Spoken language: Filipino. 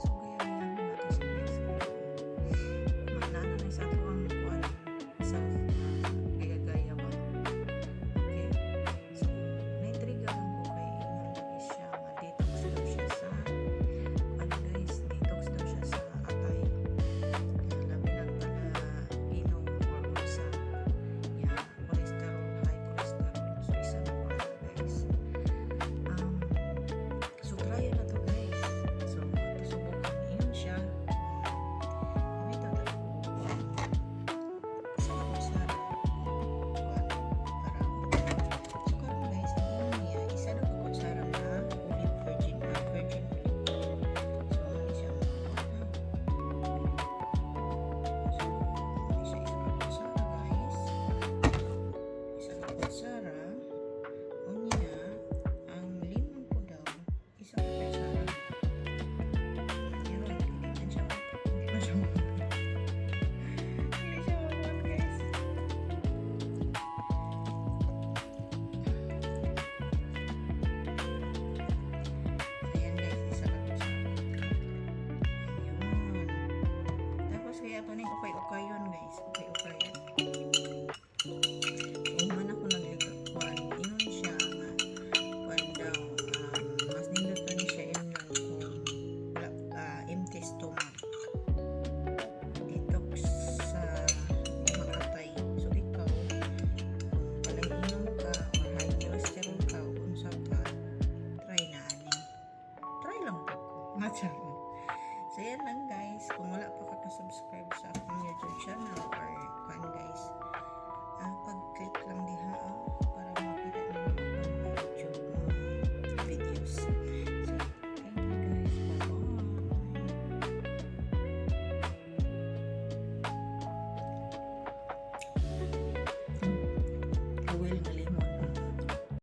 So kaya niya ako nato siya guys. Maalala na sa ato ang kuan self gaya-gaya ba. Okay. So na-intriga lang ko kay ingon lagi siya nga detox daw siya sa ano guys, detox daw siya sa atay. Labi na pala inom or sa ya cholesterol, high cholesterol. So isa na po guys. So try na to guys. So susubukan yun siya. Ito sa kusara. So karon guys, ang niya isa na ko kutsara na olive virgin virgin. So ano siya So ano siya isa na kutsara guys. Isa na kutsara. Unya ang limon ko daw isa ka kutsara. Pero hindi man siya hindi man siya hindi siya mabot guys. Ayan guys, isa ka kutsara. Ayun. Tapos kaya ito na yung ukay-ukayon guys. Ukay-ukayon. Uman ako naglikuan. Inon siya nga kuan daw. Mas nindot pa ni siya inon kung empty stomach. Detox sa mga atay. So ikaw, kung palainom ka or high cholesterol ka o unsa ka, try na ani. Try lang po ko. Matcha. So yan lang guys. Kung wala pa ka subscribe sa akong YouTube channel or kuan guys, pag-click lang diha